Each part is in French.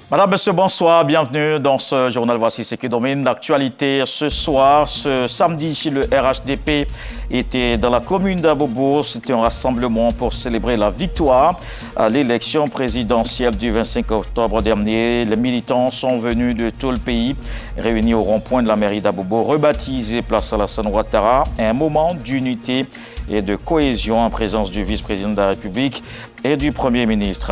Madame, monsieur, bonsoir. Bienvenue dans ce journal. Voici ce qui domine l'actualité ce soir. Ce samedi, le RHDP était dans la commune d'Abobo. C'était un rassemblement pour célébrer la victoire à l'élection présidentielle du 25 octobre dernier. Les militants sont venus de tout le pays, réunis au rond-point de la mairie d'Abobo, rebaptisé Place Alassane Ouattara. Un moment d'unité et de cohésion en présence du vice-président de la République et du Premier ministre.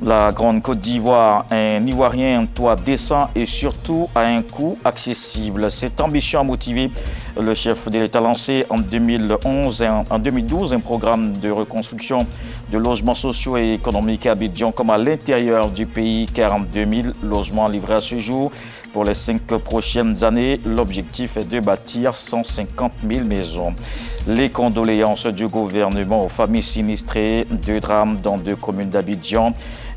La Grande Côte d'Ivoire, un Ivoirien, un toit décent et surtout à un coût accessible. Cette ambition a motivé le chef de l'État lancé en 2012 un programme de reconstruction de logements sociaux et économiques à Abidjan comme à l'intérieur du pays. 42 000 logements livrés à ce jour. Pour les 5 prochaines années, l'objectif est de bâtir 150 000 maisons. Les condoléances du gouvernement aux familles sinistrées, 2 drames dans 2 communes d'Abidjan.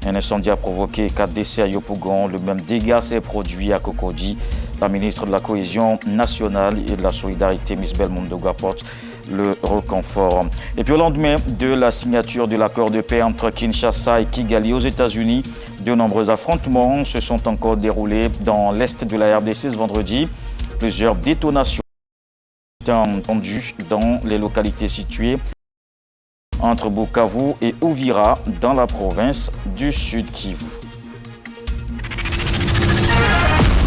Un incendie a provoqué 4 décès à Yopougon. Le même dégât s'est produit à Cocody. La ministre de la Cohésion nationale et de la Solidarité, Miss Belmondo, apporte le reconfort. Et puis au lendemain de la signature de l'accord de paix entre Kinshasa et Kigali aux États-Unis, de nombreux affrontements se sont encore déroulés dans l'est de la RDC ce vendredi. Plusieurs détonations ont été entendues dans les localités situées entre Bukavu et Uvira dans la province du Sud Kivu.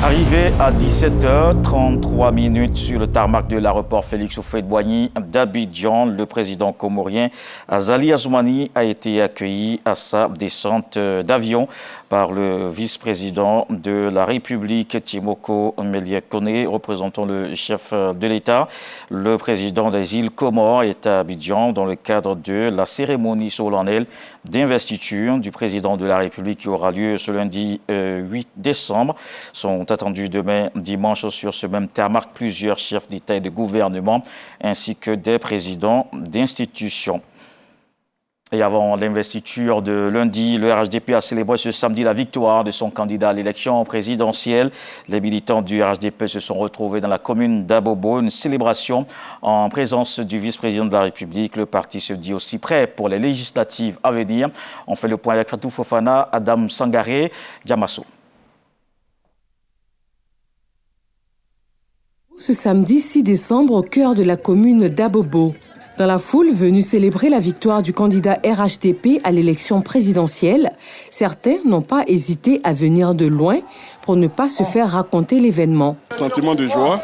Arrivé à 17h33 sur le tarmac de l'aéroport Félix Houphouët-Boigny d'Abidjan, le président comorien Azali Assoumani a été accueilli à sa descente d'avion par le vice-président de la République, Timoko Melia Koné, représentant le chef de l'État. Le président des îles Comores est à Abidjan dans le cadre de la cérémonie solennelle d'investiture du président de la République qui aura lieu ce lundi 8 décembre. Sont attendus demain dimanche sur ce même tarmac plusieurs chefs d'État et de gouvernement ainsi que des présidents d'institutions. Et avant l'investiture de lundi, le RHDP a célébré ce samedi la victoire de son candidat à l'élection présidentielle. Les militants du RHDP se sont retrouvés dans la commune d'Abobo. Une célébration en présence du vice-président de la République. Le parti se dit aussi prêt pour les législatives à venir. On fait le point avec Fatou Fofana, Adam Sangaré, Diamasso. Ce samedi 6 décembre au cœur de la commune d'Abobo. Dans la foule venue célébrer la victoire du candidat RHDP à l'élection présidentielle, certains n'ont pas hésité à venir de loin pour ne pas se faire raconter l'événement. Sentiment de joie,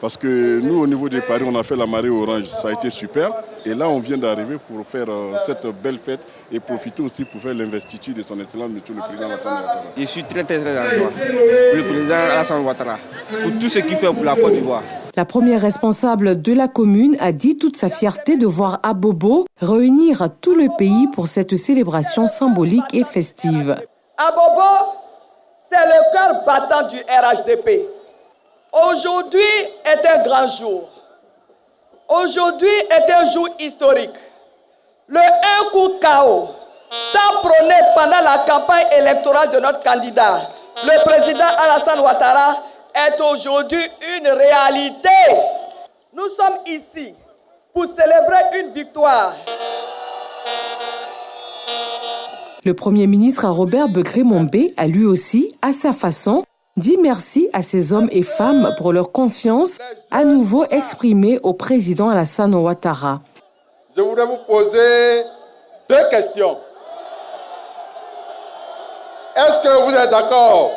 parce que nous au niveau de Paris, on a fait la marée orange, ça a été super. Et là, on vient d'arriver pour faire cette belle fête et profiter aussi pour faire l'investiture de son excellence, monsieur le président Alassane Ouattara. Je suis très en joie pour le président Alassane Ouattara, pour tout ce qu'il fait pour la Côte d'Ivoire. La première responsable de la commune a dit toute sa fierté de voir Abobo réunir tout le pays pour cette célébration symbolique et festive. Abobo, c'est le cœur battant du RHDP. Aujourd'hui est un grand jour. Aujourd'hui est un jour historique. Le un coup KO, tant prôné pendant la campagne électorale de notre candidat, le président Alassane Ouattara, est aujourd'hui une réalité. Nous sommes ici pour célébrer une victoire. Le Premier ministre Robert Begré-Mombe a lui aussi, à sa façon, dit merci à ces hommes et femmes pour leur confiance à nouveau exprimée au président Alassane Ouattara. Je voudrais vous poser 2 questions. Est-ce que vous êtes d'accord?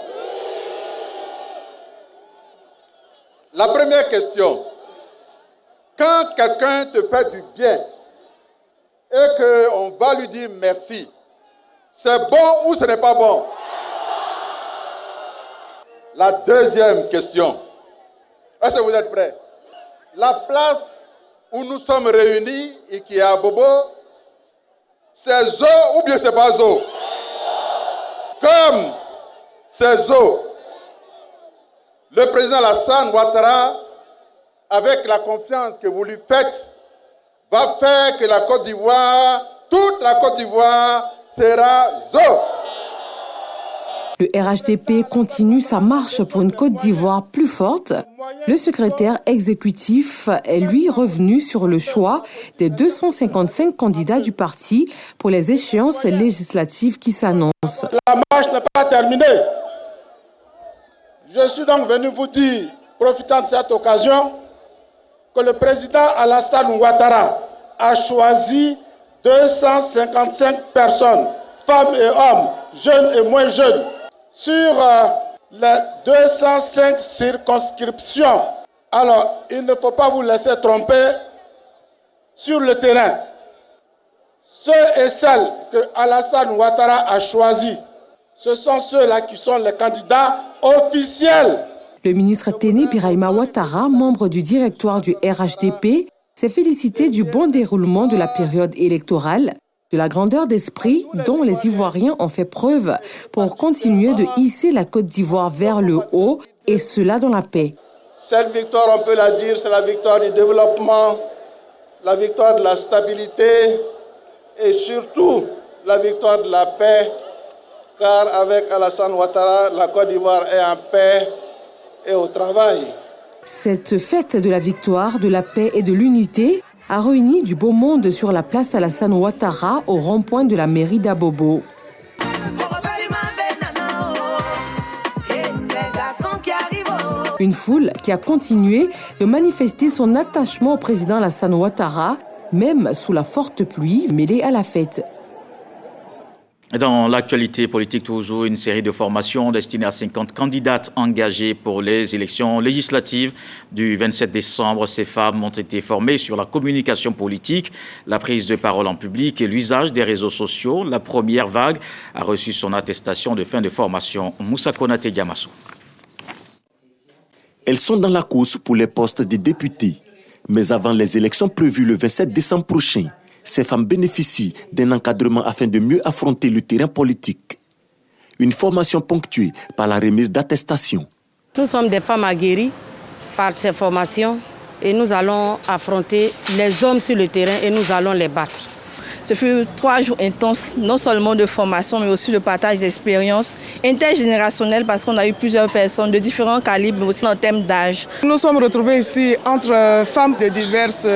La première question, quand quelqu'un te fait du bien et qu'on va lui dire merci, c'est bon ou ce n'est pas bon? La deuxième question, est-ce que vous êtes prêts? La place où nous sommes réunis et qui est à Bobo, c'est Zo ou bien c'est pas Zo? Comme c'est Zo, le président Alassane Ouattara, avec la confiance que vous lui faites, va faire que la Côte d'Ivoire, toute la Côte d'Ivoire, sera Zo. Le RHDP continue sa marche pour une Côte d'Ivoire plus forte. Le secrétaire exécutif est lui revenu sur le choix des 255 candidats du parti pour les échéances législatives qui s'annoncent. La marche n'est pas terminée. Je suis donc venu vous dire, profitant de cette occasion, que le président Alassane Ouattara a choisi 255 personnes, femmes et hommes, jeunes et moins jeunes, sur les 205 circonscriptions. Alors, il ne faut pas vous laisser tromper sur le terrain. Ceux et celles que Alassane Ouattara a choisis, ce sont ceux-là qui sont les candidats officiels. Le ministre Téné Birahima Ouattara, membre du directoire du RHDP, s'est félicité du bon déroulement de la période électorale, de la grandeur d'esprit dont les Ivoiriens ont fait preuve pour continuer de hisser la Côte d'Ivoire vers le haut, et cela dans la paix. Cette victoire, on peut la dire, c'est la victoire du développement, la victoire de la stabilité et surtout la victoire de la paix, car avec Alassane Ouattara, la Côte d'Ivoire est en paix et au travail. Cette fête de la victoire, de la paix et de l'unité a réuni du beau monde sur la place Alassane Ouattara au rond-point de la mairie d'Abobo. Une foule qui a continué de manifester son attachement au président Alassane Ouattara, même sous la forte pluie mêlée à la fête. Dans l'actualité politique, toujours une série de formations destinées à 50 candidates engagées pour les élections législatives du 27 décembre. Ces femmes ont été formées sur la communication politique, la prise de parole en public et l'usage des réseaux sociaux. La première vague a reçu son attestation de fin de formation. Moussa Konaté Diamasso. Elles sont dans la course pour les postes de députés. Mais avant les élections prévues le 27 décembre prochain, ces femmes bénéficient d'un encadrement afin de mieux affronter le terrain politique. Une formation ponctuée par la remise d'attestations. Nous sommes des femmes aguerries par ces formations et nous allons affronter les hommes sur le terrain et nous allons les battre. Ce fut 3 jours intenses, non seulement de formation, mais aussi de partage d'expériences intergénérationnelles parce qu'on a eu plusieurs personnes de différents calibres, mais aussi en termes d'âge. Nous sommes retrouvés ici entre femmes de diverses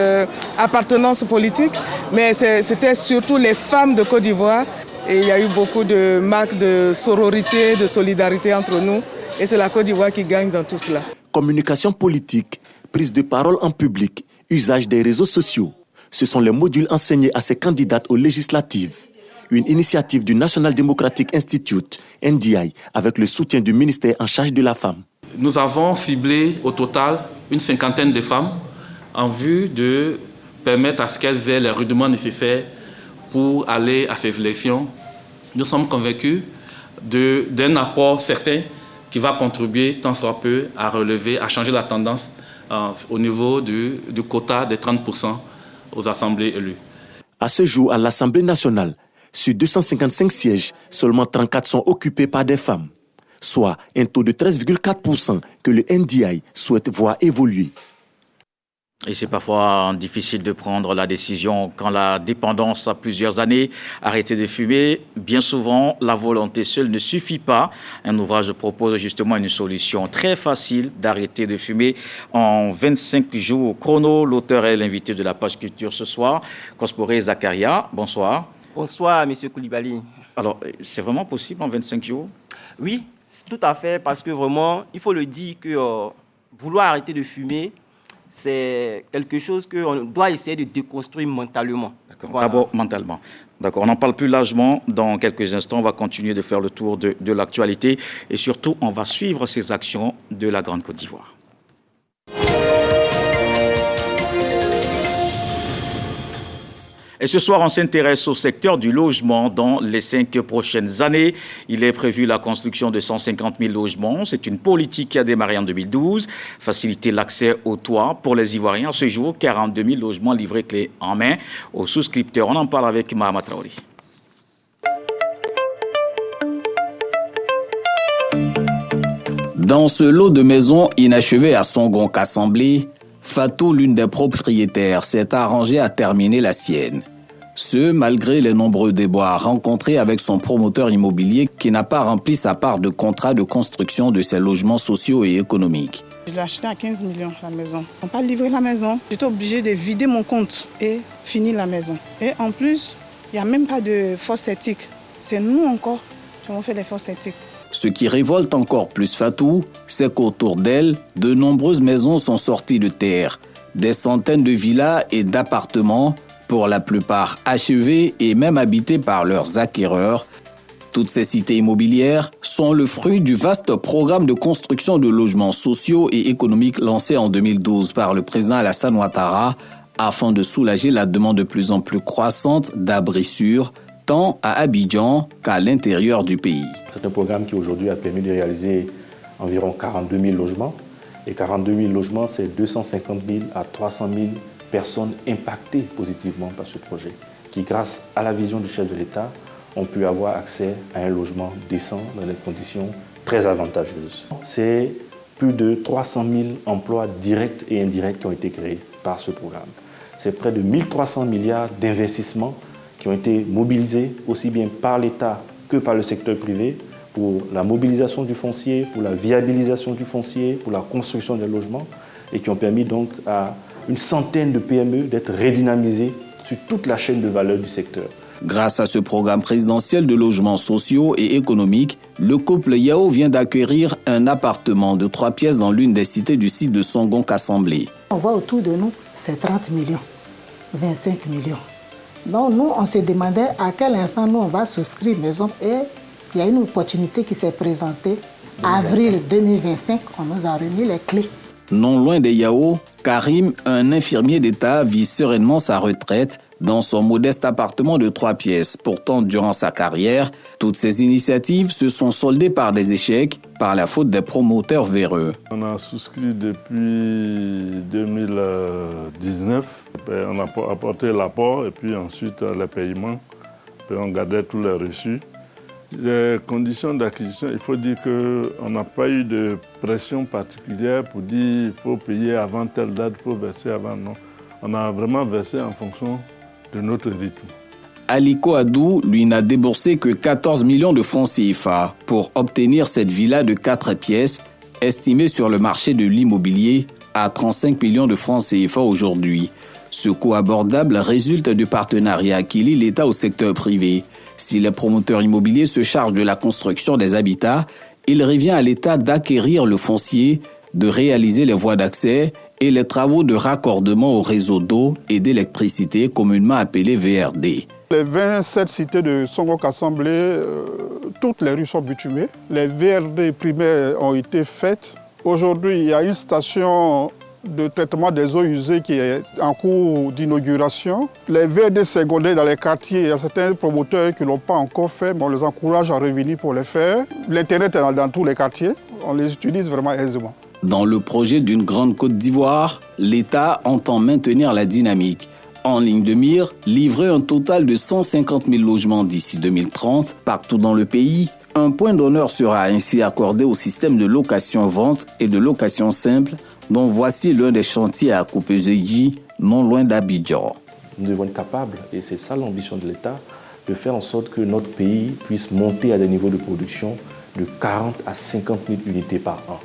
appartenances politiques, mais c'était surtout les femmes de Côte d'Ivoire. Et il y a eu beaucoup de marques de sororité, de solidarité entre nous. Et c'est la Côte d'Ivoire qui gagne dans tout cela. Communication politique, prise de parole en public, usage des réseaux sociaux. Ce sont les modules enseignés à ces candidates aux législatives. Une initiative du National Democratic Institute, NDI, avec le soutien du ministère en charge de la femme. Nous avons ciblé au total une 50aine de femmes en vue de permettre à ce qu'elles aient les rudiments nécessaires pour aller à ces élections. Nous sommes convaincus d'un apport certain qui va contribuer tant soit peu à relever, à changer la tendance au niveau du quota des 30% aux assemblées élues. À ce jour, à l'Assemblée nationale, sur 255 sièges, seulement 34 sont occupés par des femmes, soit un taux de 13,4% que le NDI souhaite voir évoluer. Et c'est parfois difficile de prendre la décision quand la dépendance a plusieurs années. Arrêter de fumer, bien souvent, la volonté seule ne suffit pas. Un ouvrage propose justement une solution très facile d'arrêter de fumer en 25 jours chrono. L'auteur est l'invité de la page culture ce soir, Kosporé Zakaria. Bonsoir. Bonsoir, M. Koulibaly. Alors, c'est vraiment possible en 25 jours? Oui, tout à fait, parce que vraiment, il faut le dire que vouloir arrêter de fumer, c'est quelque chose qu'on doit essayer de déconstruire mentalement. D'accord. Voilà. D'abord mentalement. D'accord. On en parle plus largement dans quelques instants. On va continuer de faire le tour de l'actualité et surtout, on va suivre ces actions de la Grande Côte d'Ivoire. Et ce soir, on s'intéresse au secteur du logement dans les 5 prochaines années. Il est prévu la construction de 150 000 logements. C'est une politique qui a démarré en 2012. Faciliter l'accès au toit pour les Ivoiriens. À ce jour, 42 000 logements livrés clés en main aux souscripteurs. On en parle avec Mahama Traoré. Dans ce lot de maisons inachevées à Songon-Kassamblé, Fatou, l'une des propriétaires, s'est arrangée à terminer la sienne. Ce, malgré les nombreux déboires rencontrés avec son promoteur immobilier qui n'a pas rempli sa part de contrat de construction de ses logements sociaux et économiques. Je l'ai acheté à 15 millions la maison. On n'a pas livré la maison. J'étais obligé de vider mon compte et finir la maison. Et en plus, il n'y a même pas de force éthique. C'est nous encore qui avons fait les forces éthiques. Ce qui révolte encore plus Fatou, c'est qu'autour d'elle, de nombreuses maisons sont sorties de terre. Des centaines de villas et d'appartements, pour la plupart achevés et même habités par leurs acquéreurs. Toutes ces cités immobilières sont le fruit du vaste programme de construction de logements sociaux et économiques lancé en 2012 par le président Alassane Ouattara afin de soulager la demande de plus en plus croissante d'abris sûrs, tant à Abidjan qu'à l'intérieur du pays. C'est un programme qui aujourd'hui a permis de réaliser environ 42 000 logements. Et 42 000 logements, c'est 250 000 à 300 000 personnes impactées positivement par ce projet, qui grâce à la vision du chef de l'État, ont pu avoir accès à un logement décent dans des conditions très avantageuses. C'est plus de 300 000 emplois directs et indirects qui ont été créés par ce programme. C'est près de 1300 milliards d'investissements qui ont été mobilisés aussi bien par l'État que par le secteur privé pour la mobilisation du foncier, pour la viabilisation du foncier, pour la construction des logements et qui ont permis donc à une centaine de PME d'être redynamisées sur toute la chaîne de valeur du secteur. Grâce à ce programme présidentiel de logements sociaux et économiques, le couple Yao vient d'acquérir un appartement de 3 pièces dans l'une des cités du site de Songon-Kassamblé. On voit autour de nous, c'est 30 millions, 25 millions. Donc nous, on se demandait à quel instant nous, on va souscrire maison. Et il y a une opportunité qui s'est présentée. Avril 2025, on nous a remis les clés. Non loin des Yao, Karim, un infirmier d'État, vit sereinement sa retraite dans son modeste appartement de 3 pièces. Pourtant, durant sa carrière, toutes ces initiatives se sont soldées par des échecs, par la faute des promoteurs véreux. On a souscrit depuis 2019. On a apporté l'apport et puis ensuite les paiements. Puis on gardait tous les reçus. Les conditions d'acquisition, il faut dire qu'on n'a pas eu de pression particulière pour dire qu'il faut payer avant telle date, il faut verser avant. Non. On a vraiment versé en fonction de notre rythme. Aliko Adou, lui, n'a déboursé que 14 millions de francs CFA pour obtenir cette villa de 4 pièces, estimée sur le marché de l'immobilier à 35 millions de francs CFA aujourd'hui. Ce coût abordable résulte du partenariat qui lie l'État au secteur privé. Si les promoteurs immobiliers se chargent de la construction des habitats, il revient à l'État d'acquérir le foncier, de réaliser les voies d'accès et les travaux de raccordement au réseau d'eau et d'électricité communément appelé VRD. Les 27 cités de Songon-Kassamblé, toutes les rues sont bitumées. Les VRD primaires ont été faites. Aujourd'hui, il y a une station de traitement des eaux usées qui est en cours d'inauguration. Les VRD secondaires dans les quartiers, il y a certains promoteurs qui ne l'ont pas encore fait, mais on les encourage à revenir pour les faire. L'Internet est dans tous les quartiers, on les utilise vraiment aisément. Dans le projet d'une grande Côte d'Ivoire, l'État entend maintenir la dynamique. En ligne de mire, livrer un total de 150 000 logements d'ici 2030 partout dans le pays. Un point d'honneur sera ainsi accordé au système de location-vente et de location simple, dont voici l'un des chantiers à Koupezedji, non loin d'Abidjan. Nous devons être capables, et c'est ça l'ambition de l'État, de faire en sorte que notre pays puisse monter à des niveaux de production de 40 à 50 000 unités par an.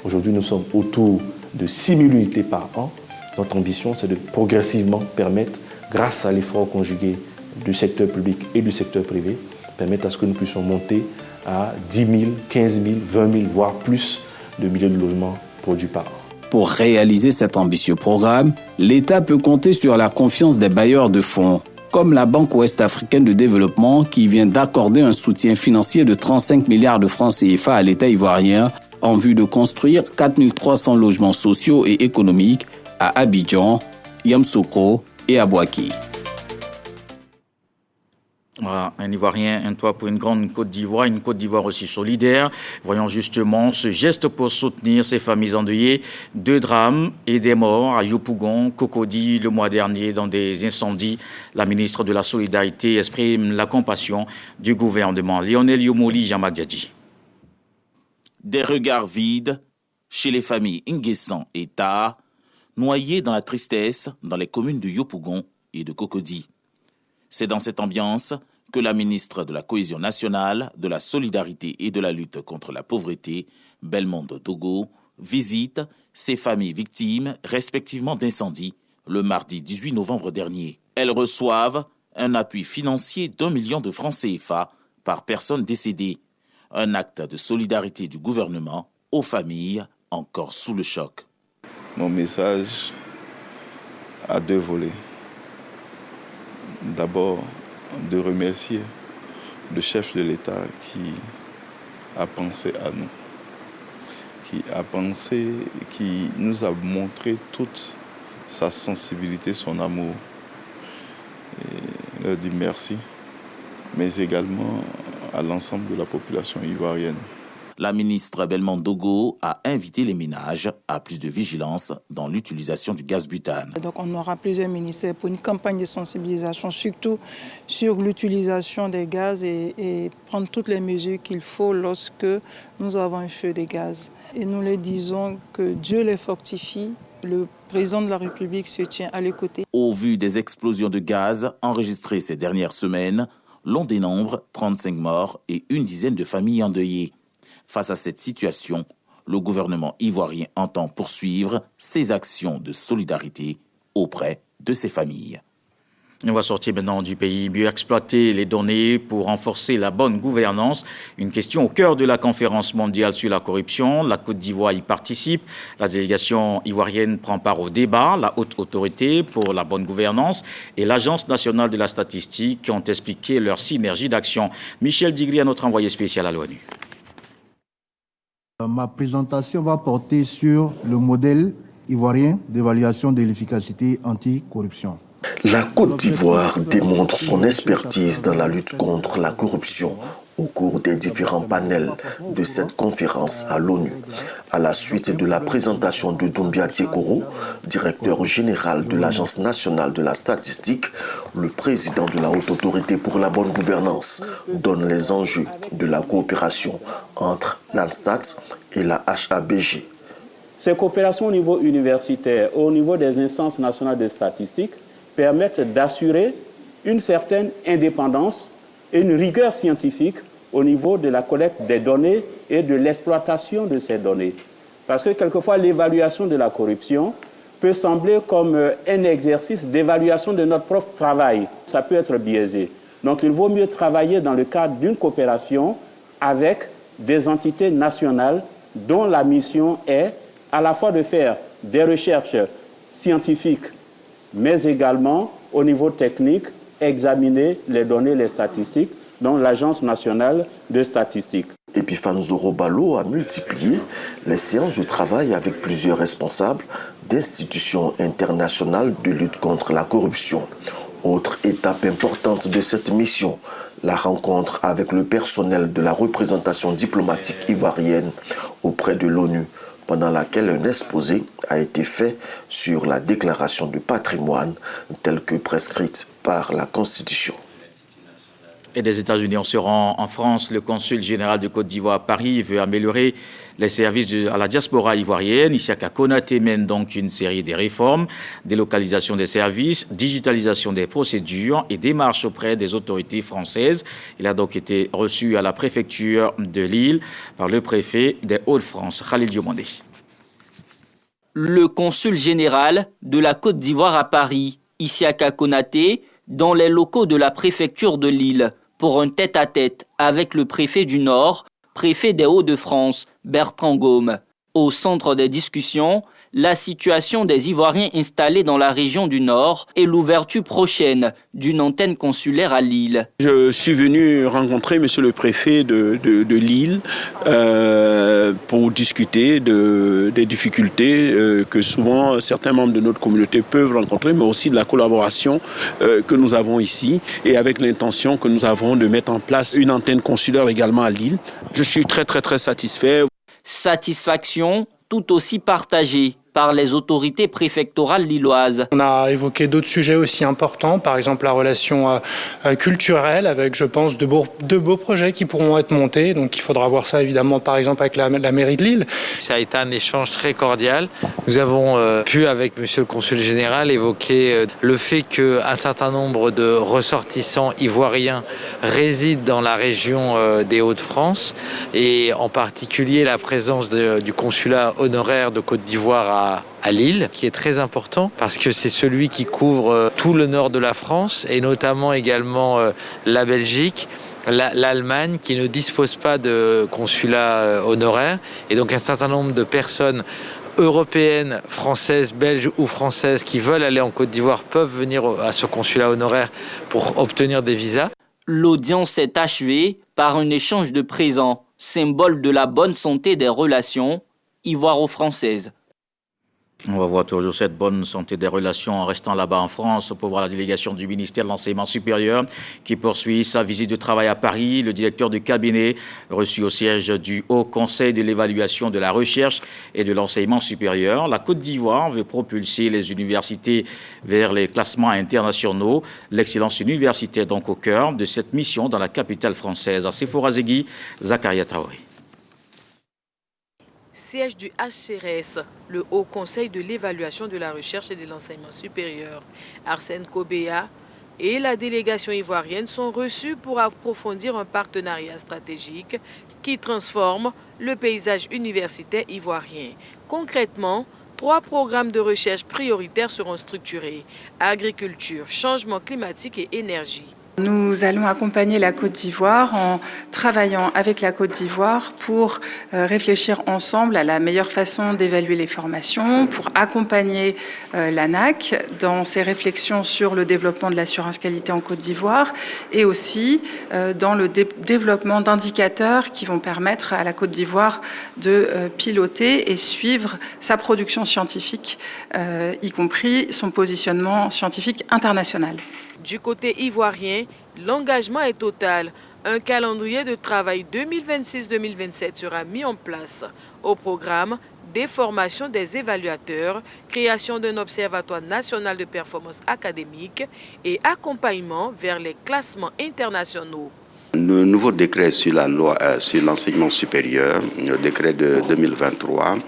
Aujourd'hui, nous sommes autour de 6 000 unités par an. Notre ambition, c'est de progressivement permettre, grâce à l'effort conjugué du secteur public et du secteur privé, permettre à ce que nous puissions monter à 10 000, 15 000, 20 000, voire plus de milliers de logements produits par an. Pour réaliser cet ambitieux programme, l'État peut compter sur la confiance des bailleurs de fonds, comme la Banque ouest-africaine de développement qui vient d'accorder un soutien financier de 35 milliards de francs CFA à l'État ivoirien en vue de construire 4 300 logements sociaux et économiques à Abidjan, Yamoussoukro et à Bouaké. Voilà, un Ivoirien, un toit pour une grande Côte d'Ivoire, une Côte d'Ivoire aussi solidaire. Voyons justement ce geste pour soutenir ces familles endeuillées. 2 drames et des morts à Yopougon, Cocody le mois dernier dans des incendies. La ministre de la Solidarité exprime la compassion du gouvernement. Lionel Yomoli, Jean-Marc Diadji. Des regards vides chez les familles Nguessan et Ta, noyées dans la tristesse dans les communes de Yopougon et de Cocody. C'est dans cette ambiance que la ministre de la Cohésion nationale, de la Solidarité et de la lutte contre la pauvreté, Belmondo Dogo, visite ces familles victimes respectivement d'incendies le mardi 18 novembre dernier. Elles reçoivent un appui financier d'1 million de francs CFA par personne décédée. Un acte de solidarité du gouvernement aux familles encore sous le choc. Mon message a deux volets. D'abord, de remercier le chef de l'État qui a pensé à nous, qui nous a montré toute sa sensibilité, son amour. Et leur dire merci, mais également à l'ensemble de la population ivoirienne. La ministre Belmondo Dogo a invité les ménages à plus de vigilance dans l'utilisation du gaz butane. Donc on aura plusieurs ministères pour une campagne de sensibilisation, surtout sur l'utilisation des gaz et prendre toutes les mesures qu'il faut lorsque nous avons un feu de gaz. Et nous les disons que Dieu les fortifie. Le président de la République se tient à l'écouter. Au vu des explosions de gaz enregistrées ces dernières semaines, l'on dénombre 35 morts et une dizaine de familles endeuillées. Face à cette situation, le gouvernement ivoirien entend poursuivre ses actions de solidarité auprès de ses familles. On va sortir maintenant du pays, mieux exploiter les données pour renforcer la bonne gouvernance. Une question au cœur de la conférence mondiale sur la corruption. La Côte d'Ivoire y participe. La délégation ivoirienne prend part au débat. La Haute Autorité pour la bonne gouvernance et l'Agence nationale de la statistique qui ont expliqué leur synergie d'action. Michel Digri, notre envoyé spécial à l'ONU. Ma présentation va porter sur le modèle ivoirien d'évaluation de l'efficacité anticorruption. La Côte d'Ivoire démontre son expertise dans la lutte contre la corruption au cours des différents panels de cette conférence à l'ONU. À la suite de la présentation de Doumbia Tiekoro, directeur général de l'Agence nationale de la statistique, le président de la Haute Autorité pour la bonne gouvernance donne les enjeux de la coopération entre l'ANSTAT et la HABG. Ces coopérations au niveau universitaire, au niveau des instances nationales de statistique, permettent d'assurer une certaine indépendance et une rigueur scientifique au niveau de la collecte des données et de l'exploitation de ces données. Parce que quelquefois, l'évaluation de la corruption peut sembler comme un exercice d'évaluation de notre propre travail. Ça peut être biaisé. Donc, il vaut mieux travailler dans le cadre d'une coopération avec des entités nationales dont la mission est à la fois de faire des recherches scientifiques, mais également au niveau technique, examiner les données, les statistiques, dont l'Agence nationale de statistique. Epiphane Zorobalo a multiplié les séances de travail avec plusieurs responsables d'institutions internationales de lutte contre la corruption. Autre étape importante de cette mission, la rencontre avec le personnel de la représentation diplomatique ivoirienne auprès de l'ONU, pendant laquelle un exposé a été fait sur la déclaration de patrimoine telle que prescrite par la Constitution. Et des États-Unis, on se rend en France. Le consul général de Côte d'Ivoire à Paris veut améliorer les services à la diaspora ivoirienne. Isiaka Konaté mène donc une série de réformes, délocalisation des services, digitalisation des procédures et démarches auprès des autorités françaises. Il a donc été reçu à la préfecture de Lille par le préfet des Hauts-de-France, Khalil Diomandé. Le consul général de la Côte d'Ivoire à Paris, Isiaka Konaté, dans les locaux de la préfecture de Lille, pour un tête-à-tête avec le préfet du Nord, préfet des Hauts-de-France, Bertrand Gaume. Au centre des discussions, la situation des Ivoiriens installés dans la région du Nord et l'ouverture prochaine d'une antenne consulaire à Lille. Je suis venu rencontrer monsieur le préfet de Lille pour discuter des difficultés que souvent certains membres de notre communauté peuvent rencontrer, mais aussi de la collaboration que nous avons ici et avec l'intention que nous avons de mettre en place une antenne consulaire également à Lille. Je suis très satisfait. Satisfaction tout aussi partagée par les autorités préfectorales lilloises. On a évoqué d'autres sujets aussi importants, par exemple la relation culturelle avec, je pense, de beaux projets qui pourront être montés. Donc il faudra voir ça évidemment par exemple avec la mairie de Lille. Ça a été un échange très cordial. Nous avons pu, avec monsieur le consul général, évoquer le fait qu'un certain nombre de ressortissants ivoiriens résident dans la région des Hauts-de-France et en particulier la présence du consulat honoraire de Côte d'Ivoire à Lille, qui est très important parce que c'est celui qui couvre tout le nord de la France et notamment également la Belgique l'Allemagne qui ne dispose pas de consulat honoraire. Et donc un certain nombre de personnes européennes, françaises, belges ou françaises qui veulent aller en Côte d'Ivoire peuvent venir à ce consulat honoraire pour obtenir des visas. L'audience s'est achevée par un échange de présents, symbole de la bonne santé des relations ivoiro-françaises. On va voir toujours cette bonne santé des relations en restant là-bas en France pour voir la délégation du ministère de l'Enseignement supérieur qui poursuit sa visite de travail à Paris. Le directeur de cabinet reçu au siège du Haut Conseil de l'évaluation de la recherche et de l'enseignement supérieur. La Côte d'Ivoire veut propulser les universités vers les classements internationaux. L'excellence universitaire donc au cœur de cette mission dans la capitale française. À Sephora-Zegui, Zakaria Traoré. Siège du HCRS, le Haut Conseil de l'évaluation de la recherche et de l'enseignement supérieur, Arsène Kobea et la délégation ivoirienne sont reçus pour approfondir un partenariat stratégique qui transforme le paysage universitaire ivoirien. Concrètement, 3 programmes de recherche prioritaires seront structurés: agriculture, changement climatique et énergie. Nous allons accompagner la Côte d'Ivoire en travaillant avec la Côte d'Ivoire pour réfléchir ensemble à la meilleure façon d'évaluer les formations, pour accompagner l'ANAC dans ses réflexions sur le développement de l'assurance qualité en Côte d'Ivoire et aussi dans le développement d'indicateurs qui vont permettre à la Côte d'Ivoire de piloter et suivre sa production scientifique, y compris son positionnement scientifique international. Du côté ivoirien, l'engagement est total. Un calendrier de travail 2026-2027 sera mis en place. Au programme, des formations des évaluateurs, création d'un observatoire national de performance académique et accompagnement vers les classements internationaux. Le nouveau décret sur la loi sur l'enseignement supérieur, le décret de 2023,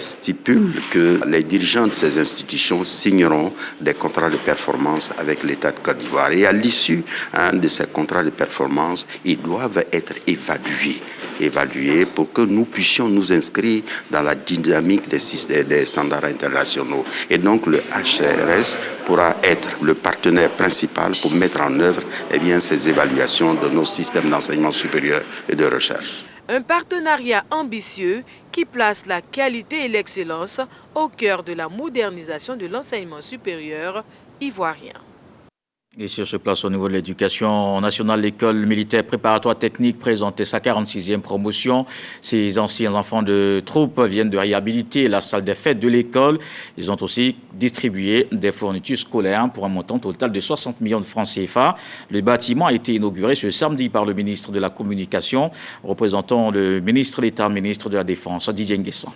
stipule que les dirigeants de ces institutions signeront des contrats de performance avec l'État de Côte d'Ivoire. Et à l'issue de ces contrats de performance, ils doivent être évalués pour que nous puissions nous inscrire dans la dynamique des standards internationaux. Et donc le HCRS pourra être le partenaire principal pour mettre en œuvre ces évaluations de nos systèmes d'enseignement supérieur et de recherche. Un partenariat ambitieux qui place la qualité et l'excellence au cœur de la modernisation de l'enseignement supérieur ivoirien. Et sur ce place au niveau de l'éducation nationale, l'école militaire préparatoire technique présentait sa 46e promotion. Ces anciens enfants de troupe viennent de réhabiliter la salle des fêtes de l'école. Ils ont aussi distribué des fournitures scolaires pour un montant total de 60 millions de francs CFA. Le bâtiment a été inauguré ce samedi par le ministre de la Communication, représentant le ministre d'État, ministre de la Défense, Didier Nguessan.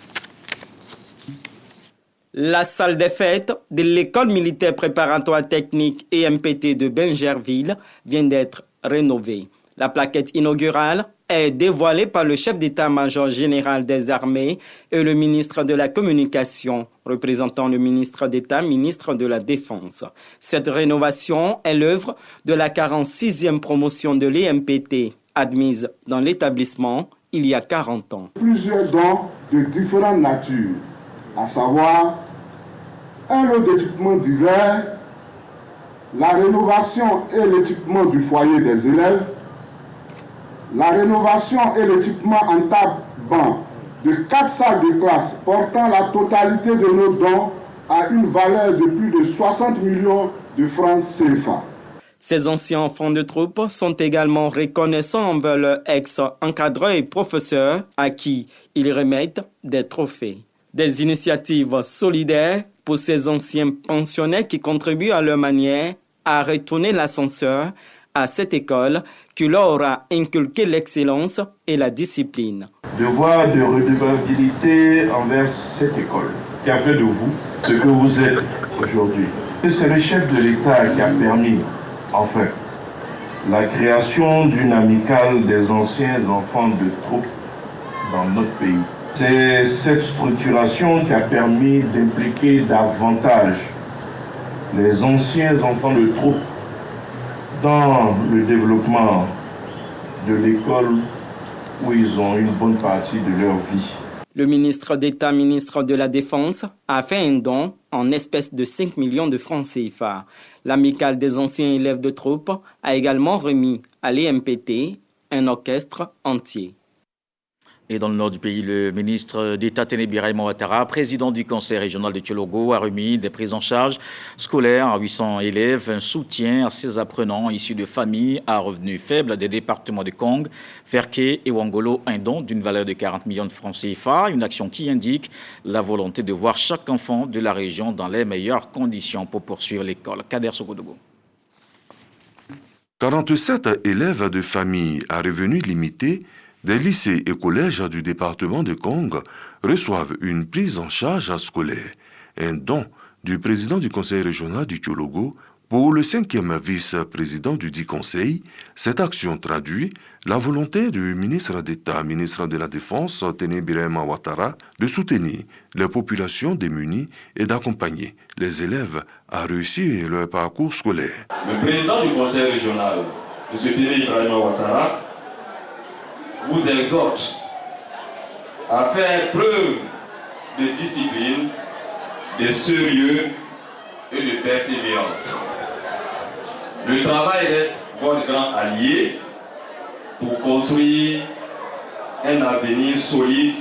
La salle des fêtes de l'école militaire préparatoire technique EMPT de Bingerville vient d'être rénovée. La plaquette inaugurale est dévoilée par le chef d'état-major général des armées et le ministre de la Communication, représentant le ministre d'État, ministre de la Défense. Cette rénovation est l'œuvre de la 46e promotion de l'EMPT, admise dans l'établissement il y a 40 ans. Plusieurs dons de différentes natures, à savoir un lot d'équipements divers, la rénovation et l'équipement du foyer des élèves, la rénovation et l'équipement en table-banc de 4 salles de classe, portant la totalité de nos dons à une valeur de plus de 60 millions de francs CFA. Ces anciens enfants de troupe sont également reconnaissants envers leurs ex-encadreurs et professeurs à qui ils remettent des trophées. Des initiatives solidaires pour ces anciens pensionnaires qui contribuent à leur manière à retourner l'ascenseur à cette école qui leur aura inculqué l'excellence et la discipline. Devoir de redevabilité envers cette école qui a fait de vous ce que vous êtes aujourd'hui. C'est le chef de l'État qui a permis, enfin, la création d'une amicale des anciens enfants de troupe dans notre pays. C'est cette structuration qui a permis d'impliquer davantage les anciens enfants de troupe dans le développement de l'école où ils ont une bonne partie de leur vie. Le ministre d'État, ministre de la Défense, a fait un don en espèces de 5 millions de francs CFA. L'amicale des anciens élèves de troupes a également remis à l'EMPT un orchestre entier. Et dans le nord du pays, le ministre d'État Téné-Birahima Ouattara, président du conseil régional de Thiologo, a remis des prises en charge scolaires à 800 élèves, un soutien à ces apprenants issus de familles à revenus faibles des départements de Kong, Ferké et Wangolo, un don d'une valeur de 40 millions de francs CFA, une action qui indique la volonté de voir chaque enfant de la région dans les meilleures conditions pour poursuivre l'école. Kader Sokodogo. 47 élèves de familles à revenus limités des lycées et collèges du département de Kong reçoivent une prise en charge scolaire, un don du président du conseil régional du Thiologo pour le 5e vice-président du dit conseil. Cette action traduit la volonté du ministre d'État, ministre de la Défense, Téné-Birahima Ouattara, de soutenir les populations démunies et d'accompagner les élèves à réussir leur parcours scolaire. Le président du conseil régional, M. Téné-Birahima Ouattara, vous exhorte à faire preuve de discipline, de sérieux et de persévérance. Le travail reste votre grand allié pour construire un avenir solide.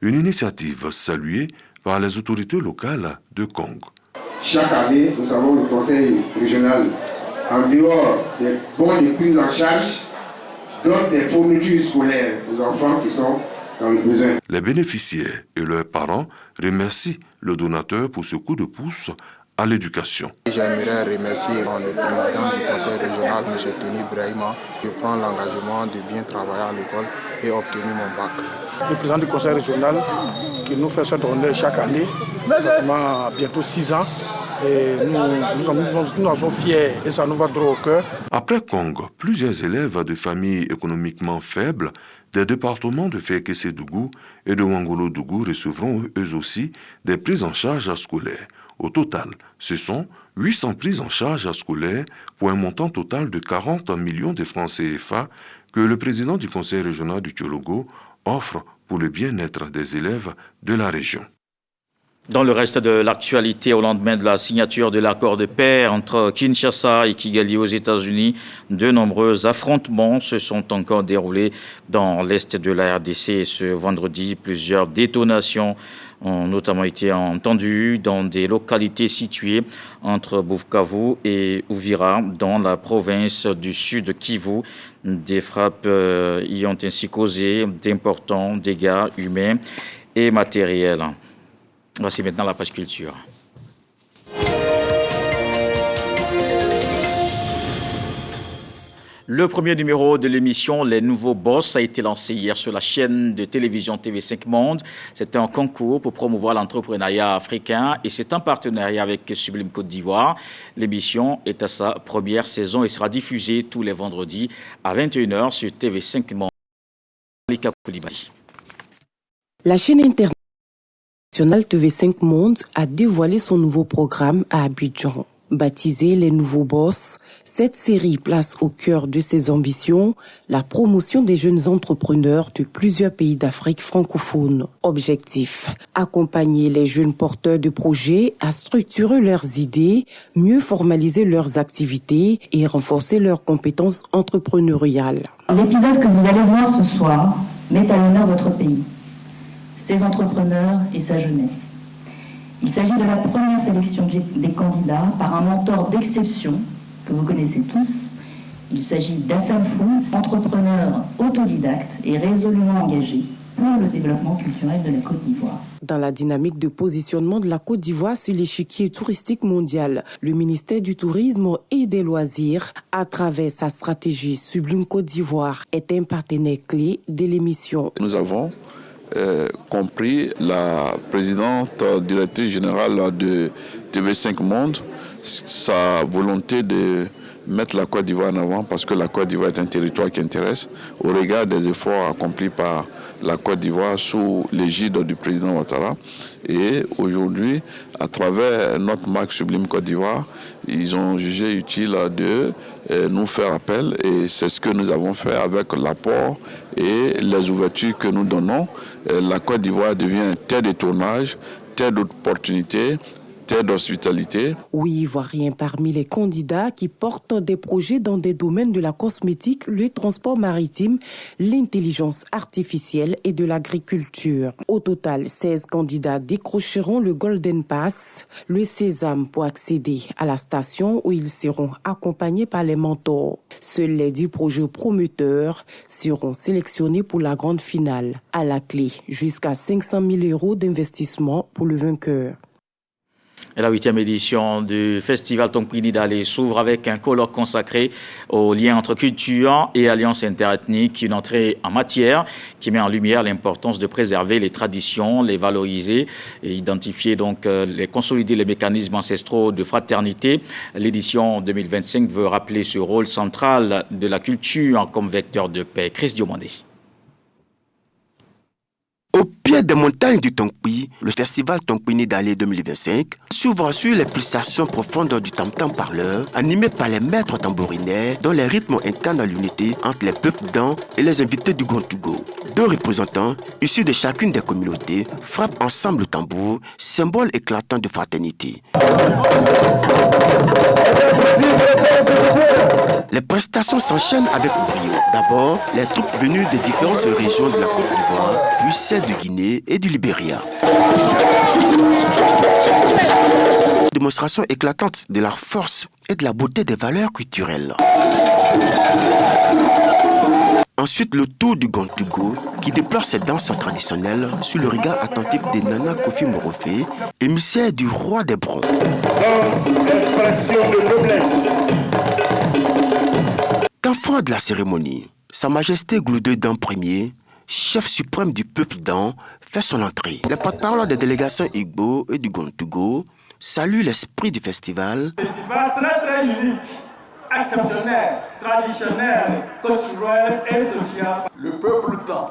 Une initiative saluée par les autorités locales de Kong. Chaque année, nous avons le conseil régional, en dehors des bons de prise en charge, donne des fournitures scolaires aux enfants qui sont dans le besoin. Les bénéficiaires et leurs parents remercient le donateur pour ce coup de pouce à l'éducation. J'aimerais remercier le président du conseil régional, M. Téné-Birahima. Je prends l'engagement de bien travailler à l'école et obtenir mon bac. Le président du conseil régional qui nous fait cette honneur chaque année, bientôt 6 ans. Et nous en sommes fiers et ça nous va droit au cœur. Après Kong, plusieurs élèves de familles économiquement faibles des départements de Ferké-Sédougou et de Wangolo-Dougou recevront eux aussi des prises en charge scolaires. Au total, ce sont 800 prises en charge scolaires pour un montant total de 40 millions de francs CFA que le président du conseil régional du Thiologo offre pour le bien-être des élèves de la région. Dans le reste de l'actualité, au lendemain de la signature de l'accord de paix entre Kinshasa et Kigali aux États-Unis, de nombreux affrontements se sont encore déroulés dans l'est de la RDC. Ce vendredi, plusieurs détonations ont notamment été entendues dans des localités situées entre Bukavu et Uvira, dans la province du sud Kivu. Des frappes y ont ainsi causé d'importants dégâts humains et matériels. Voici maintenant la page culture. Le premier numéro de l'émission Les Nouveaux Boss a été lancé hier sur la chaîne de télévision TV5 Monde. C'est un concours pour promouvoir l'entrepreneuriat africain et c'est un partenariat avec Sublime Côte d'Ivoire. L'émission est à sa première saison et sera diffusée tous les vendredis à 21h sur TV5 Monde. La chaîne internationale TV5 Monde a dévoilé son nouveau programme à Abidjan. Baptisé Les Nouveaux Boss, cette série place au cœur de ses ambitions la promotion des jeunes entrepreneurs de plusieurs pays d'Afrique francophone. Objectif, accompagner les jeunes porteurs de projets à structurer leurs idées, mieux formaliser leurs activités et renforcer leurs compétences entrepreneuriales. L'épisode que vous allez voir ce soir met à l'honneur votre pays, ses entrepreneurs et sa jeunesse. Il s'agit de la première sélection des candidats par un mentor d'exception que vous connaissez tous. Il s'agit d'Assam Fou, entrepreneur autodidacte et résolument engagé pour le développement culturel de la Côte d'Ivoire. Dans la dynamique de positionnement de la Côte d'Ivoire sur l'échiquier touristique mondial, le ministère du Tourisme et des Loisirs, à travers sa stratégie Sublime Côte d'Ivoire, est un partenaire clé de l'émission. Nous avons compris la présidente directrice générale de TV5 Monde, sa volonté de mettre la Côte d'Ivoire en avant parce que la Côte d'Ivoire est un territoire qui intéresse au regard des efforts accomplis par la Côte d'Ivoire sous l'égide du président Ouattara. Et aujourd'hui, à travers notre marque Sublime Côte d'Ivoire, ils ont jugé utile de nous faire appel et c'est ce que nous avons fait avec l'apport et les ouvertures que nous donnons. La Côte d'Ivoire devient terre de tournage, terre d'opportunités, terre d'hospitalité. Oui, ivoirien parmi les candidats qui portent des projets dans des domaines de la cosmétique, le transport maritime, l'intelligence artificielle et de l'agriculture. Au total, 16 candidats décrocheront le Golden Pass, le sésame pour accéder à la station où ils seront accompagnés par les mentors. Seuls les 10 projets promoteurs seront sélectionnés pour la grande finale. À la clé, jusqu'à 500 000 € d'investissement pour le vainqueur. Et la 8e édition du festival Tonkpini Dale s'ouvre avec un colloque consacré au lien entre culture et alliance interethnique, une entrée en matière qui met en lumière l'importance de préserver les traditions, les valoriser et identifier donc les consolider les mécanismes ancestraux de fraternité. L'édition 2025 veut rappeler ce rôle central de la culture comme vecteur de paix. Chris Diomandé. Au pied des montagnes du Tonkpi, le festival Tonkpini Dale 2025 s'ouvre sur les pulsations profondes du tam-tam parleur, animé par les maîtres tambourinaires dont les rythmes incarnent l'unité entre les peuples d'An et les invités du Gontugo. 2 représentants issus de chacune des communautés frappent ensemble le tambour, symbole éclatant de fraternité. Les prestations s'enchaînent avec brio. D'abord, les troupes venues des différentes régions de la Côte d'Ivoire, puis celles de Guinée et du Libéria. Démonstration éclatante de la force et de la beauté des valeurs culturelles. Ensuite, le tour du Gontugo, qui déplore ses danses traditionnelles sous le regard attentif de Nana Kofi Morofé, émissaire du roi des Brons. Danse, expression de noblesse. Temps fort de la cérémonie, Sa Majesté Gloudé Dan Ier, chef suprême du peuple d'An, fait son entrée. Les porte-parole des délégations Igbo et du Gontugo saluent l'esprit du festival. Festival très unique, exceptionnel, traditionnel, culturel et social. Le peuple d'An,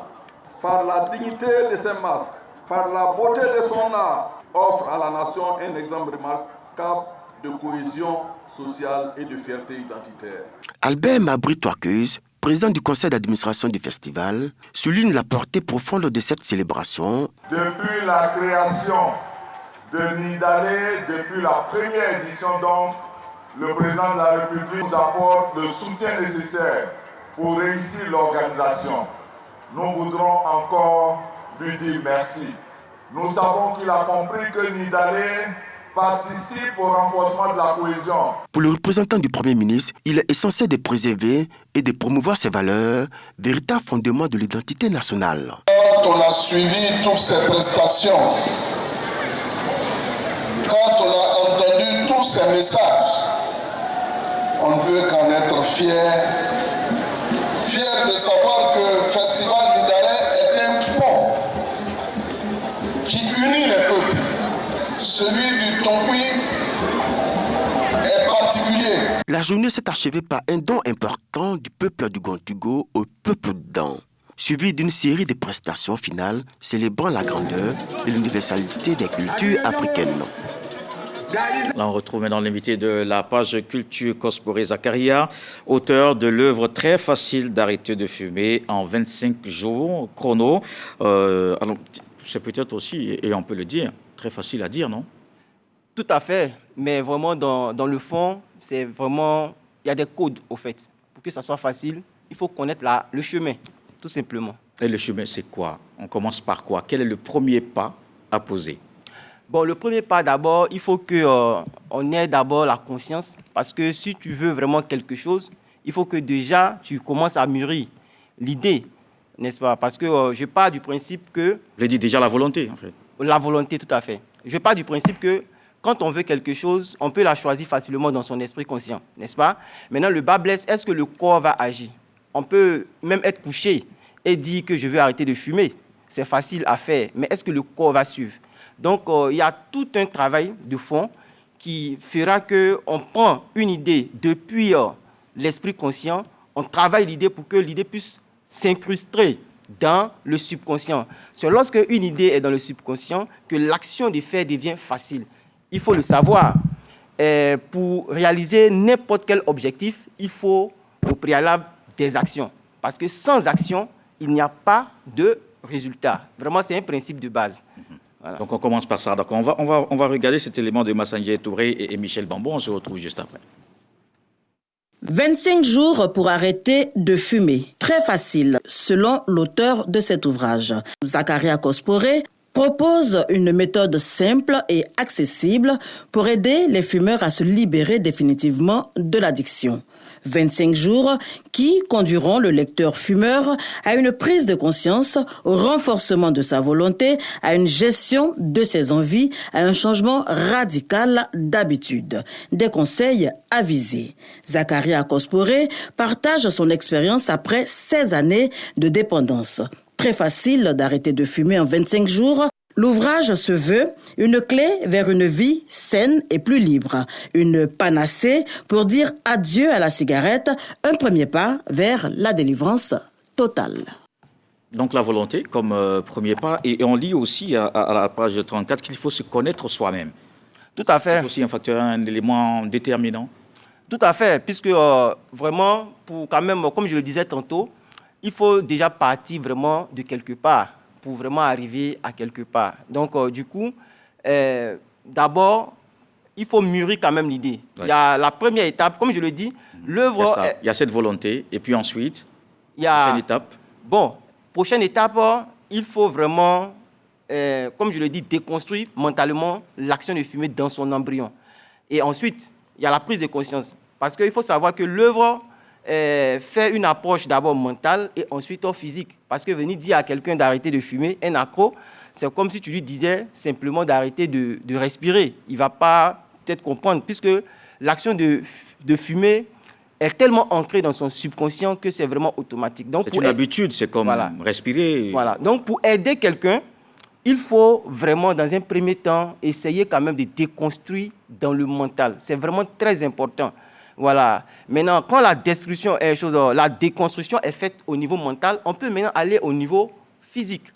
par la dignité de ses masques, par la beauté de son art, offre à la nation un exemple remarquable de cohésion sociale et de fierté identitaire. Albert Mabry Toakeuse, président du conseil d'administration du festival, souligne la portée profonde de cette célébration. Depuis la création de Nidale, depuis la première édition donc, le président de la République nous apporte le soutien nécessaire pour réussir l'organisation. Nous voudrons encore lui dire merci. Nous savons qu'il a compris que Nidale participe au renforcement de la cohésion. Pour le représentant du Premier ministre, il est essentiel de préserver et de promouvoir ces valeurs, véritable fondement de l'identité nationale. Quand on a suivi toutes ces prestations, quand on a entendu tous ces messages, on ne peut qu'en être fier de savoir que le Festival Nidale est un pont qui unit les peuples. Celui du Tonkpi est particulier. La journée s'est achevée par un don important du peuple du Gontugo au peuple d'An, suivi d'une série de prestations finales célébrant la grandeur et l'universalité des cultures africaines. Là, on retrouve maintenant l'invité de la page Culture, Kosporé Zakaria, auteur de l'œuvre très facile d'arrêter de fumer en 25 jours chrono. Alors, c'est peut-être aussi, et on peut le dire, très facile à dire, non? Tout à fait, mais vraiment dans le fond, c'est vraiment, il y a des codes au fait. Pour que ça soit facile, il faut connaître le chemin, tout simplement. Et le chemin, c'est quoi? On commence par quoi? Quel est le premier pas à poser? Bon, le premier pas d'abord, il faut qu'on ait d'abord la conscience, parce que si tu veux vraiment quelque chose, il faut que déjà tu commences à mûrir l'idée, n'est-ce pas? Parce que je pars du principe que... Je dis déjà la volonté, en fait. La volonté, tout à fait. Je pars du principe que quand on veut quelque chose, on peut la choisir facilement dans son esprit conscient, n'est-ce pas? Maintenant, le bas blesse, est-ce que le corps va agir? On peut même être couché et dire que je veux arrêter de fumer. C'est facile à faire, mais est-ce que le corps va suivre? Donc, il y a tout un travail de fond qui fera qu'on prend une idée depuis l'esprit conscient, on travaille l'idée pour que l'idée puisse s'incruster dans le subconscient. C'est lorsque une idée est dans le subconscient que l'action de faire devient facile. Il faut le savoir. pour réaliser n'importe quel objectif, il faut au préalable des actions. Parce que sans action, il n'y a pas de résultat. Vraiment, c'est un principe de base. Voilà. Donc on commence par ça. Donc on va regarder cet élément de Massandié Touré et Michel Bambon. On se retrouve juste après. 25 jours pour arrêter de fumer. Très facile, selon l'auteur de cet ouvrage. Zakaria Kosporé propose une méthode simple et accessible pour aider les fumeurs à se libérer définitivement de l'addiction. 25 jours qui conduiront le lecteur fumeur à une prise de conscience, au renforcement de sa volonté, à une gestion de ses envies, à un changement radical d'habitude. Des conseils avisés. Zakaria Kosporé partage son expérience après 16 années de dépendance. Très facile d'arrêter de fumer en 25 jours. L'ouvrage se veut une clé vers une vie saine et plus libre, une panacée pour dire adieu à la cigarette, un premier pas vers la délivrance totale. Donc la volonté comme premier pas, et on lit aussi à la page 34 qu'il faut se connaître soi-même. Tout à fait. C'est aussi un facteur, un élément déterminant. Tout à fait, puisque vraiment, pour quand même, comme je le disais tantôt, il faut déjà partir vraiment de quelque part pour vraiment arriver à quelque part. Donc, du coup, d'abord, il faut mûrir quand même l'idée. Ouais. Il y a la première étape, comme je le dis, l'œuvre... Il y a cette volonté, et puis ensuite, il y a prochaine étape. Bon, prochaine étape, il faut vraiment, comme je le dis, déconstruire mentalement l'action de fumer dans son embryon. Et ensuite, il y a la prise de conscience. Parce qu'il faut savoir que l'œuvre fait une approche d'abord mentale et ensuite physique. Parce que venir dire à quelqu'un d'arrêter de fumer, un accro, c'est comme si tu lui disais simplement d'arrêter de respirer. Il ne va pas peut-être comprendre, puisque l'action de fumer est tellement ancrée dans son subconscient que c'est vraiment automatique. C'est une habitude, c'est comme respirer. Voilà. Donc, pour aider quelqu'un, il faut vraiment, dans un premier temps, essayer quand même de déconstruire dans le mental. C'est vraiment très important. Voilà. Maintenant, quand la déconstruction est faite au niveau mental, on peut maintenant aller au niveau physique.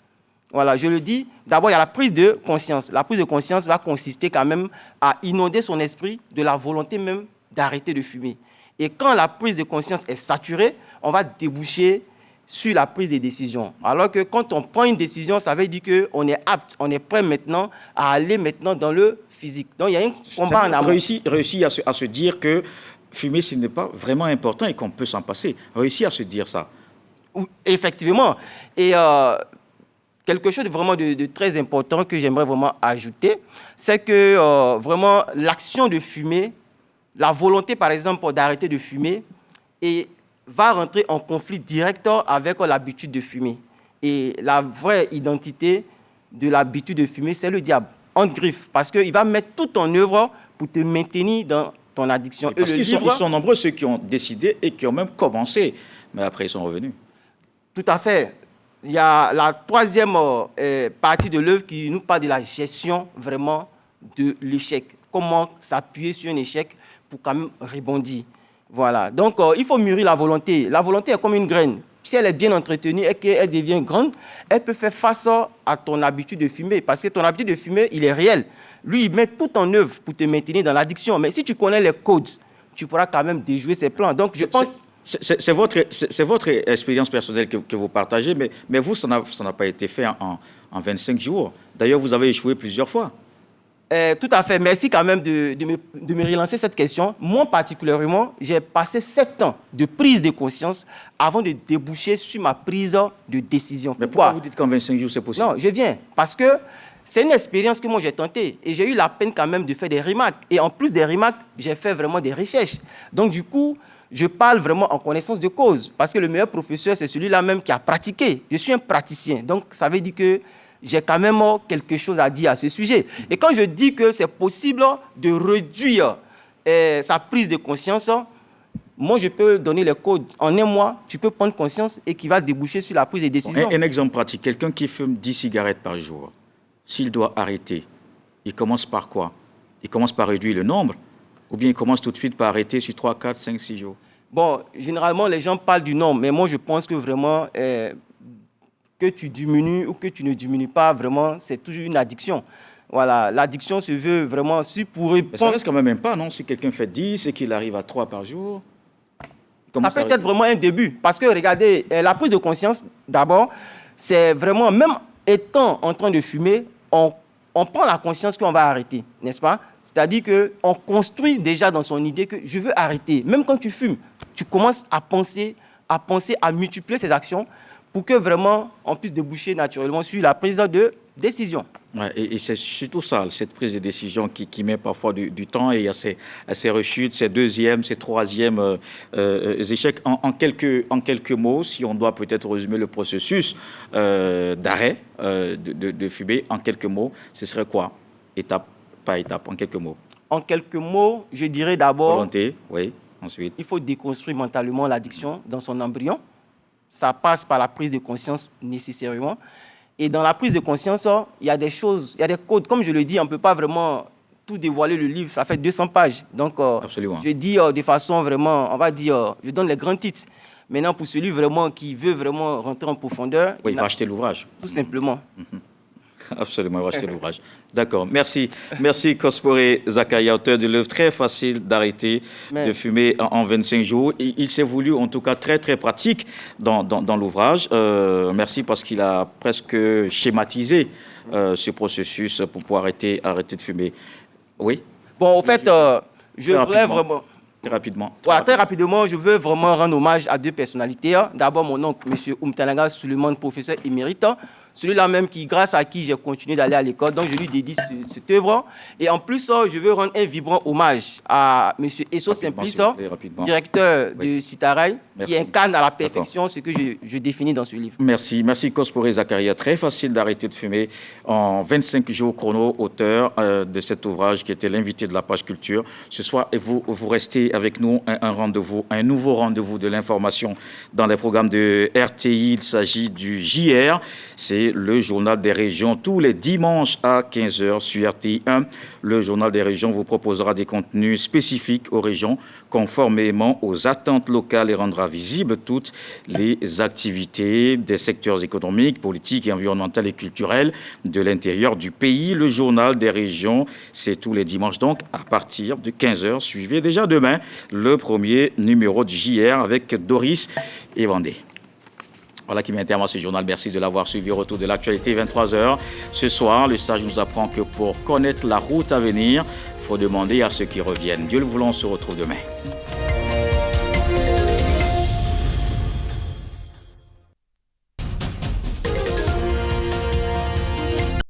Voilà, je le dis, d'abord, il y a la prise de conscience. La prise de conscience va consister quand même à inonder son esprit de la volonté même d'arrêter de fumer. Et quand la prise de conscience est saturée, on va déboucher sur la prise de décision. Alors que quand on prend une décision, ça veut dire qu'on est apte, on est prêt maintenant à aller maintenant dans le physique. Donc, il y a un combat en amont. Réussi à se dire que fumer, ce n'est pas vraiment important et qu'on peut s'en passer. Réussi à se dire ça. Effectivement. Et quelque chose de vraiment de très important que j'aimerais vraiment ajouter, c'est que vraiment l'action de fumer, la volonté par exemple d'arrêter de fumer, va rentrer en conflit direct avec l'habitude de fumer. Et la vraie identité de l'habitude de fumer, c'est le diable, en griffe, parce qu'il va mettre tout en œuvre pour te maintenir dans ton addiction. Parce qu'ils sont nombreux ceux qui ont décidé et qui ont même commencé, mais après ils sont revenus. Tout à fait. Il y a la troisième partie de l'œuvre qui nous parle de la gestion vraiment de l'échec. Comment s'appuyer sur un échec pour quand même rebondir. Voilà. Donc, il faut mûrir la volonté. La volonté est comme une graine. Si elle est bien entretenue et qu'elle devient grande, elle peut faire face à ton habitude de fumer. Parce que ton habitude de fumer, il est réel. Lui, il met tout en œuvre pour te maintenir dans l'addiction. Mais si tu connais les codes, tu pourras quand même déjouer ses plans. Donc, je pense... C'est votre expérience personnelle que vous partagez, mais vous, ça n'a pas été fait en 25 jours. D'ailleurs, vous avez échoué plusieurs fois. Tout à fait. Merci quand même de me relancer cette question. Moi, particulièrement, j'ai passé 7 ans de prise de conscience avant de déboucher sur ma prise de décision. Mais pourquoi vous dites qu'en 25 jours, c'est possible? Non, je viens. Parce que c'est une expérience que moi, j'ai tentée. Et j'ai eu la peine quand même de faire des remarques. Et en plus des remarques, j'ai fait vraiment des recherches. Donc, du coup, je parle vraiment en connaissance de cause. Parce que le meilleur professeur, c'est celui-là même qui a pratiqué. Je suis un praticien. Donc, ça veut dire que j'ai quand même quelque chose à dire à ce sujet. Et quand je dis que c'est possible de réduire sa prise de conscience, moi, je peux donner les codes. En un mois, tu peux prendre conscience et qui va déboucher sur la prise de décision. Un exemple pratique. Quelqu'un qui fume 10 cigarettes par jour, s'il doit arrêter, il commence par quoi? Il commence par réduire le nombre ou bien il commence tout de suite par arrêter sur 3, 4, 5, 6 jours? Bon, généralement, les gens parlent du nombre, mais moi, je pense que vraiment... que tu diminues ou que tu ne diminues pas, vraiment, c'est toujours une addiction. Voilà, l'addiction se veut vraiment pour répondre. Mais ça reste quand même un pas, non? Si quelqu'un fait 10 et qu'il arrive à 3 par jour. Ça peut être vraiment un début. Parce que regardez, la prise de conscience, d'abord, c'est vraiment, même étant en train de fumer, on prend la conscience qu'on va arrêter, n'est-ce pas? C'est-à-dire qu'on construit déjà dans son idée que je veux arrêter. Même quand tu fumes, tu commences à penser, à multiplier ces actions pour que vraiment on puisse déboucher naturellement sur la prise de décision. Ouais, et c'est surtout ça, cette prise de décision qui met parfois du temps, et il y a ces rechutes, ces deuxièmes, ces troisièmes échecs. En quelques mots, si on doit peut-être résumer le processus d'arrêt de fumer, en quelques mots, ce serait quoi? Étape par étape, en quelques mots. En quelques mots, je dirais d'abord... Volonté, oui, ensuite. Il faut déconstruire mentalement l'addiction dans son embryon. Ça passe par la prise de conscience nécessairement. Et dans la prise de conscience, il y a des choses, il y a des codes. Comme je le dis, on ne peut pas vraiment tout dévoiler, le livre. Ça fait 200 pages. Donc, je dis de façon vraiment, on va dire, je donne les grands titres. Maintenant, pour celui vraiment qui veut vraiment rentrer en profondeur... Oui, il va acheter l'ouvrage. Tout simplement. Absolument, il va acheter l'ouvrage. D'accord, merci. Merci Kosporé Zakaria, auteur de l'œuvre très facile d'arrêter de fumer en 25 jours. Il s'est voulu, en tout cas, très, très pratique dans l'ouvrage. Merci parce qu'il a presque schématisé ce processus pour pouvoir arrêter de fumer. Oui? Bon, en fait, je voulais vraiment... Très rapidement, je veux vraiment rendre hommage à deux personnalités. D'abord, mon oncle, M. Oumtanaga Suleiman, professeur émérite, celui-là même grâce à qui j'ai continué d'aller à l'école. Donc, je lui dédie cette œuvre. Et en plus, je veux rendre un vibrant hommage à M. Esso Simplice, directeur de Citaraï, qui incarne à la perfection ce que je définis dans ce livre. Merci. Merci Kosporé Zakaria. Très facile d'arrêter de fumer en 25 jours chrono, auteur de cet ouvrage qui était l'invité de la page culture. Ce soir, vous restez avec nous, un nouveau rendez-vous de l'information dans les programmes de RTI. Il s'agit du JR, c'est le journal des régions, tous les dimanches à 15h sur RTI 1. Le journal des régions vous proposera des contenus spécifiques aux régions, conformément aux attentes locales, et rendra visibles toutes les activités des secteurs économiques, politiques, environnementales et culturels de l'intérieur du pays. Le journal des régions, c'est tous les dimanches, donc à partir de 15h. Suivez déjà demain le premier numéro du JR avec Doris et Vendée. Voilà qui met un terme à ce journal. Merci de l'avoir suivi. Retour de l'actualité, 23h. Ce soir, le sage nous apprend que pour connaître la route à venir, il faut demander à ceux qui reviennent. Dieu le voulant, on se retrouve demain.